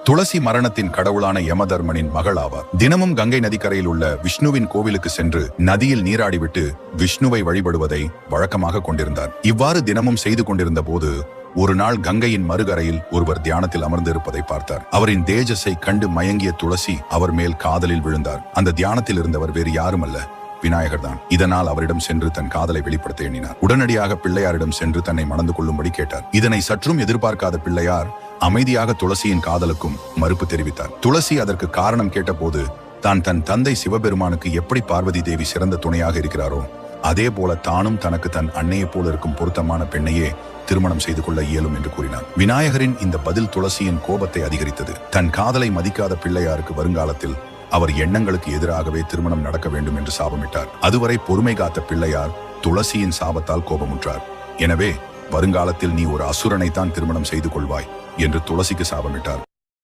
துளசி மரணத்தின் கடவுளான யமதர்மனின் மகள் ஆவார். தினமும் கங்கை நதிக்கரையில் உள்ள விஷ்ணுவின் கோவிலுக்கு சென்று நதியில் நீராடிவிட்டு விஷ்ணுவை வழிபடுவதை வழக்கமாக கொண்டிருந்தார். இவ்வாறு தினமும் செய்து கொண்டிருந்த போது ஒரு நாள் கங்கையின் மறுகரையில் ஒருவர் தியானத்தில் அமர்ந்து இருப்பதை பார்த்தார். அவரின் தேஜஸை கண்டு மயங்கிய துளசி அவர் மேல் காதலில் விழுந்தார். அந்த தியானத்தில் இருந்தவர் வேறு யாருமல்ல, விநாயகர் தான். இதனால் அவரிடம் சென்று தன் காதலை வெளிப்படுத்த எண்ணினார். உடனடியாக பிள்ளையாரிடம் சென்று தன்னை மணந்து கொள்ளும்படி கேட்டார். இதனை சற்றும் எதிர்பார்க்காத பிள்ளையார் அமைதியாக துளசியின் காதலுக்கும் மறுப்பு தெரிவித்தார். துளசி அதற்கு காரணம் கேட்டபோது தான் தன் தந்தை சிவபெருமானுக்கு எப்படி பார்வதி தேவி சிறந்த துணையாக இருக்கிறாரோ அதே போல தானும் தனக்கு தன் அன்னையை போல இருக்கும் பொருத்தமான பெண்ணையே திருமணம் செய்து கொள்ள இயலும் என்று கூறினார். விநாயகரின் இந்த பதில் துளசியின் கோபத்தை அதிகரித்தது. தன் காதலை மதிக்காத பிள்ளையாருக்கு வருங்காலத்தில் அவர் எண்ணங்களுக்கு எதிராகவே திருமணம் நடக்க வேண்டும் என்று சாபமிட்டார். அதுவரை பொறுமை காத்த பிள்ளையார் துளசியின் சாபத்தால் கோபமுற்றார். எனவே வருங்காலத்தில் நீ ஒரு அசுரனைத்தான் திருமணம் செய்து கொள்வாய் என்று துளசிக்கு சாபமிட்டார்.